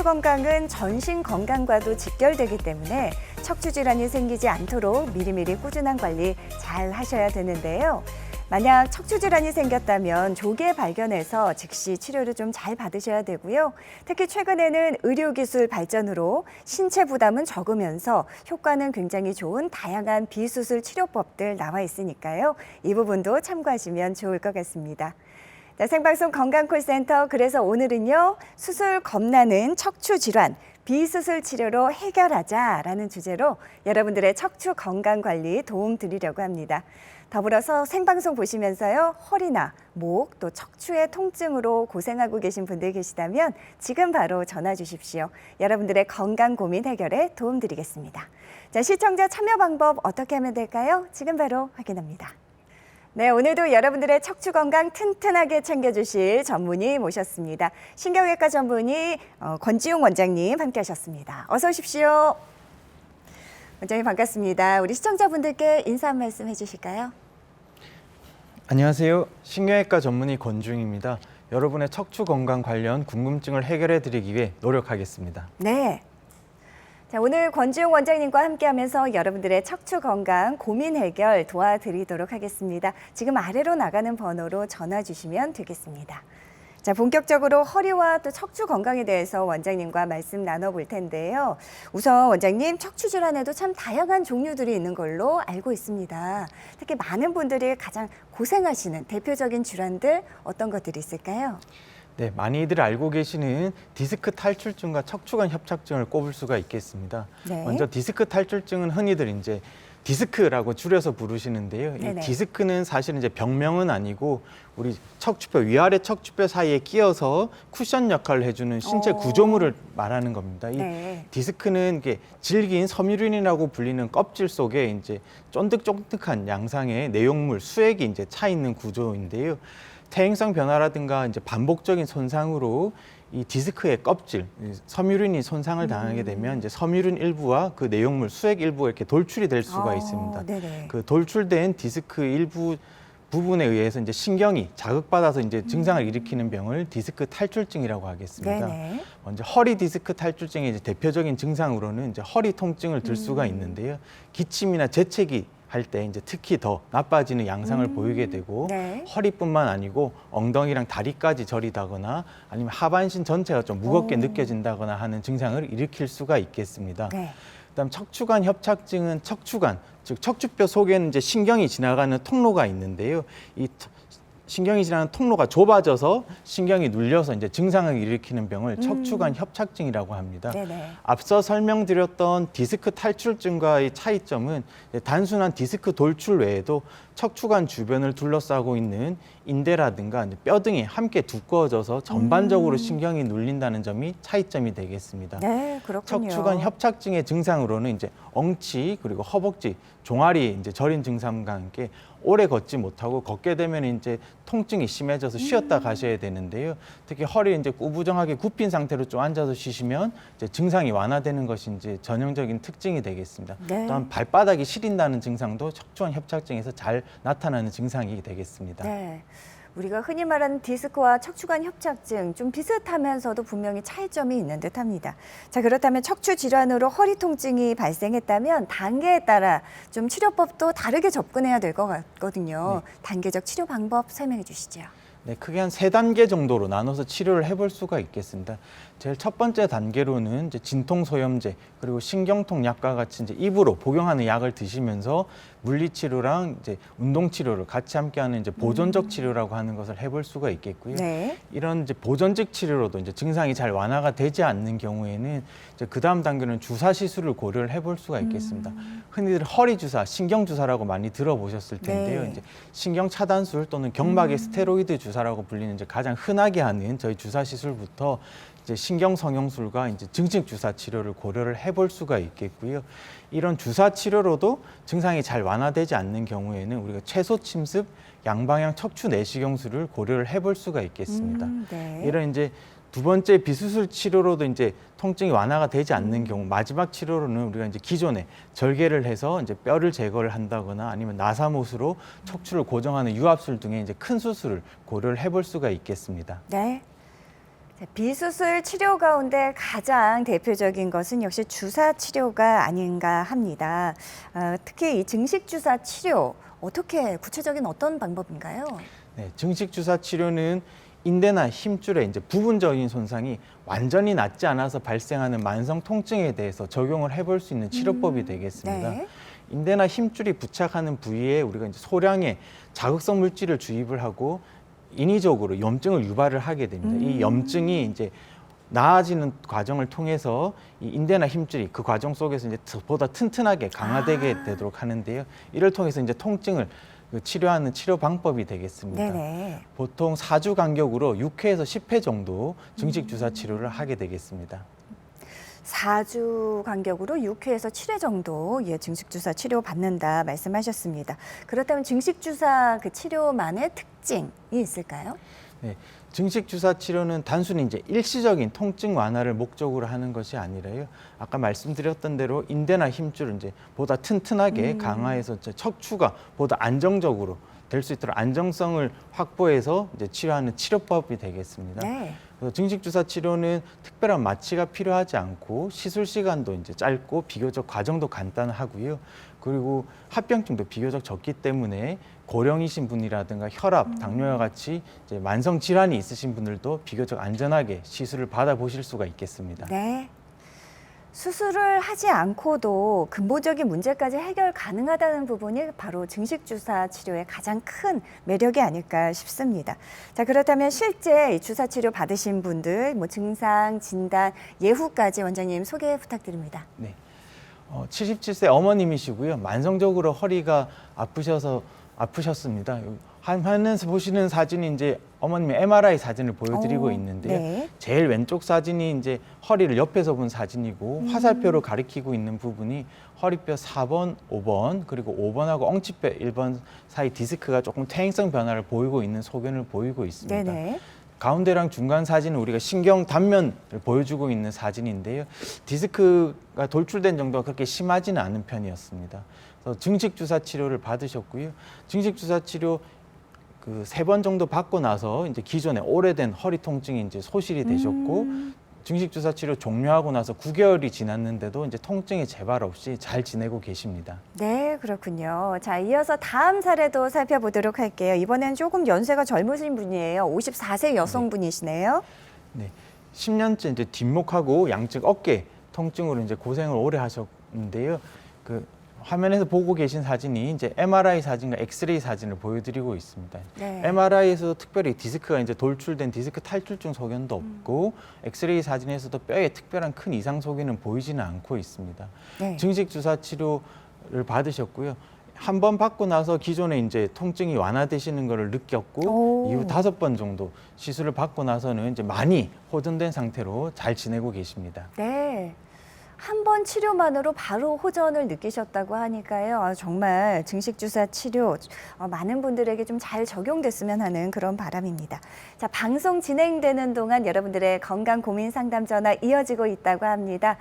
척추 건강은 전신 건강과도 직결되기 때문에 척추 질환이 생기지 않도록 미리미리 꾸준한 관리 잘 하셔야 되는데요. 만약 척추 질환이 생겼다면 조기에 발견해서 즉시 치료를 좀 잘 받으셔야 되고요. 특히 최근에는 의료기술 발전으로 신체 부담은 적으면서 효과는 굉장히 좋은 다양한 비수술 치료법들 나와 있으니까요. 이 부분도 참고하시면 좋을 것 같습니다. 자, 생방송 건강콜센터, 그래서 오늘은요, 수술 겁나는 척추 질환, 비수술 치료로 해결하자라는 주제로 여러분들의 척추 건강 관리 도움 드리려고 합니다. 더불어서 생방송 보시면서요, 허리나 목, 또 척추의 통증으로 고생하고 계신 분들 계시다면 지금 바로 전화 주십시오. 여러분들의 건강 고민 해결에 도움 드리겠습니다. 자, 시청자 참여 방법 어떻게 하면 될까요? 지금 바로 확인합니다. 네, 오늘도 여러분들의 척추 건강 튼튼하게 챙겨주실 전문의 모셨습니다. 신경외과 전문의 권지용 원장님 함께 하셨습니다. 어서 오십시오. 원장님 반갑습니다. 우리 시청자분들께 인사 한 말씀 해주실까요? 안녕하세요. 신경외과 전문의 권지용입니다. 여러분의 척추 건강 관련 궁금증을 해결해 드리기 위해 노력하겠습니다. 네. 자, 오늘 권지용 원장님과 함께하면서 여러분들의 척추 건강 고민 해결 도와드리도록 하겠습니다. 지금 아래로 나가는 번호로 전화 주시면 되겠습니다. 자, 본격적으로 허리와 또 척추 건강에 대해서 원장님과 말씀 나눠볼 텐데요. 우선 원장님, 척추 질환에도 참 다양한 종류들이 있는 걸로 알고 있습니다. 특히 많은 분들이 가장 고생하시는 대표적인 질환들 어떤 것들이 있을까요? 네, 많이들 알고 계시는 디스크 탈출증과 척추관 협착증을 꼽을 수가 있겠습니다. 네. 먼저 디스크 탈출증은 흔히들 이제 디스크라고 줄여서 부르시는데요. 네네. 이 디스크는 사실은 이제 병명은 아니고 우리 척추뼈, 위아래 척추뼈 사이에 끼어서 쿠션 역할을 해주는 신체 구조물을 말하는 겁니다. 이 네. 디스크는 이게 질긴 섬유륜이라고 불리는 껍질 속에 이제 쫀득쫀득한 양상의 내용물, 수액이 이제 차 있는 구조인데요. 퇴행성 변화라든가 이제 반복적인 손상으로 이 디스크의 껍질, 섬유륜이 손상을 당하게 되면 이제 섬유륜 일부와 그 내용물, 수액 일부가 이렇게 돌출이 될 수가 있습니다. 네네. 그 돌출된 디스크 일부 부분에 의해서 이제 신경이 자극받아서 이제 증상을 일으키는 병을 디스크 탈출증이라고 하겠습니다. 네네. 먼저 허리 디스크 탈출증의 이제 대표적인 증상으로는 이제 허리 통증을 들 수가 있는데요. 기침이나 재채기 할 때 이제 특히 더 나빠지는 양상을 보이게 되고 네. 허리뿐만 아니고 엉덩이랑 다리까지 저리다거나 아니면 하반신 전체가 좀 무겁게 느껴진다거나 하는 증상을 일으킬 수가 있겠습니다. 네. 그다음 척추관 협착증은 척추관, 즉 척추뼈 속에는 이제 신경이 지나가는 통로가 있는데요. 이 신경이 지나가는 통로가 좁아져서 신경이 눌려서 이제 증상을 일으키는 병을 척추관 협착증이라고 합니다. 네네. 앞서 설명드렸던 디스크 탈출증과의 차이점은 단순한 디스크 돌출 외에도 척추관 주변을 둘러싸고 있는 인대라든가 뼈 등이 함께 두꺼워져서 전반적으로 신경이 눌린다는 점이 차이점이 되겠습니다. 네, 그렇군요. 척추관 협착증의 증상으로는 이제 엉치 그리고 허벅지, 종아리 이제 저린 증상과 함께 오래 걷지 못하고 걷게 되면 이제 통증이 심해져서 쉬었다 가셔야 되는데요. 특히 허리 이제 구부정하게 굽힌 상태로 좀 앉아서 쉬시면 이제 증상이 완화되는 것이 이제 전형적인 특징이 되겠습니다. 네. 또한 발바닥이 시린다는 증상도 척추관 협착증에서 잘 나타나는 증상이 되겠습니다. 네. 우리가 흔히 말하는 디스크와 척추관 협착증 좀 비슷하면서도 분명히 차이점이 있는 듯합니다. 자, 그렇다면 척추 질환으로 허리 통증이 발생했다면 단계에 따라 좀 치료법도 다르게 접근해야 될 것 같거든요. 단계적 치료 방법 설명해 주시죠. 네, 크게 한 3단계 정도로 나눠서 치료를 해볼 수가 있겠습니다. 제일 첫 번째 단계로는 이제 진통소염제 그리고 신경통 약과 같이 이제 입으로 복용하는 약을 드시면서 물리치료랑 이제 운동치료를 같이 함께하는 이제 보존적 치료라고 하는 것을 해볼 수가 있겠고요. 네. 이런 이제 보존적 치료로도 이제 증상이 잘 완화가 되지 않는 경우에는 이제 그 다음 단계는 주사 시술을 고려를 해볼 수가 있겠습니다. 흔히들 허리 주사, 신경 주사라고 많이 들어보셨을 텐데요. 네. 이제 신경 차단술 또는 경막의 스테로이드 주사라고 불리는 이제 가장 흔하게 하는 저희 주사 시술부터 이제 신경 성형술과 이제 증식 주사 치료를 고려를 해볼 수가 있겠고요. 이런 주사 치료로도 증상이 잘 완화되지 않는 경우에는 우리가 최소 침습, 양방향 척추 내시경술을 고려를 해볼 수가 있겠습니다. 네. 이런 이제 두 번째 비수술 치료로도 이제 통증이 완화가 되지 않는 경우 마지막 치료로는 우리가 이제 기존에 절개를 해서 이제 뼈를 제거를 한다거나 아니면 나사못으로 척추를 고정하는 유압술 등의 이제 큰 수술을 고려를 해볼 수가 있겠습니다. 네. 비수술 치료 가운데 가장 대표적인 것은 역시 주사 치료가 아닌가 합니다. 특히 이 증식 주사 치료 어떻게 구체적인 어떤 방법인가요? 네, 증식 주사 치료는 인대나 힘줄의 이제 부분적인 손상이 완전히 낫지 않아서 발생하는 만성 통증에 대해서 적용을 해볼 수 있는 치료법이 되겠습니다. 네. 인대나 힘줄이 부착하는 부위에 우리가 이제 소량의 자극성 물질을 주입을 하고 인위적으로 염증을 유발을 하게 됩니다. 이 염증이 이제 나아지는 과정을 통해서 이 인대나 힘줄이 그 과정 속에서 이제 보다 튼튼하게 강화되게 되도록 하는데요. 이를 통해서 이제 통증을 치료하는 치료 방법이 되겠습니다. 네네. 보통 4주 간격으로 6회에서 10회 정도 증식 주사 치료를 하게 되겠습니다. 4주 간격으로 6회에서 7회 정도 증식 주사 치료 받는다 말씀하셨습니다. 그렇다면 증식 주사 그 치료만의 특징이 있을까요? 네, 증식 주사 치료는 단순히 이제 일시적인 통증 완화를 목적으로 하는 것이 아니라요. 아까 말씀드렸던 대로 인대나 힘줄을 이제 보다 튼튼하게 강화해서 척추가 보다 안정적으로 될 수 있도록 안정성을 확보해서 이제 치료하는 치료법이 되겠습니다. 네. 그래서 증식 주사 치료는 특별한 마취가 필요하지 않고 시술 시간도 이제 짧고 비교적 과정도 간단하고요. 그리고 합병증도 비교적 적기 때문에 고령이신 분이라든가 혈압, 당뇨와 같이 이제 만성 질환이 있으신 분들도 비교적 안전하게 시술을 받아보실 수가 있겠습니다. 네. 수술을 하지 않고도 근본적인 문제까지 해결 가능하다는 부분이 바로 증식 주사 치료의 가장 큰 매력이 아닐까 싶습니다. 자, 그렇다면 실제 이 주사 치료 받으신 분들 뭐 증상, 진단, 예후까지 원장님 소개 부탁드립니다. 네. 77세 어머님이시고요. 만성적으로 허리가 아프셨습니다. 화면에서 보시는 사진이 이제 어머님의 MRI 사진을 보여드리고 있는데요. 네. 제일 왼쪽 사진이 이제 허리를 옆에서 본 사진이고 화살표로 가리키고 있는 부분이 허리뼈 4번, 5번 그리고 5번하고 엉치뼈 1번 사이 디스크가 조금 퇴행성 변화를 보이고 있는 소견을 보이고 있습니다. 네네. 가운데랑 중간 사진은 우리가 신경 단면을 보여주고 있는 사진인데요. 디스크가 돌출된 정도가 그렇게 심하지는 않은 편이었습니다. 그래서 증식 주사 치료를 받으셨고요. 증식 주사 치료 그 3번 정도 받고 나서 이제 기존에 오래된 허리 통증이 이제 소실이 되셨고 증식 주사 치료 종료하고 나서 9개월이 지났는데도 이제 통증이 재발 없이 잘 지내고 계십니다. 네, 그렇군요. 자, 이어서 다음 사례도 살펴보도록 할게요. 이번엔 조금 연세가 젊으신 분이에요. 54세 여성분이시네요. 네, 10년째 이제 뒷목하고 양측 어깨 통증으로 이제 고생을 오래 하셨는데요. 그 화면에서 보고 계신 사진이 이제 MRI 사진과 엑스레이 사진을 보여드리고 있습니다. 네. MRI에서도 특별히 디스크가 이제 돌출된 디스크 탈출증 소견도 없고 엑스레이 사진에서도 뼈에 특별한 큰 이상 소견은 보이지는 않고 있습니다. 네. 증식 주사 치료를 받으셨고요. 한 번 받고 나서 기존에 이제 통증이 완화되시는 것을 느꼈고 오. 이후 5번 정도 시술을 받고 나서는 이제 많이 호전된 상태로 잘 지내고 계십니다. 네. 한 번 치료만으로 바로 호전을 느끼셨다고 하니까요. 정말 증식 주사 치료 많은 분들에게 좀 잘 적용됐으면 하는 그런 바람입니다. 자, 방송 진행되는 동안 여러분들의 건강 고민 상담 전화 이어지고 있다고 합니다.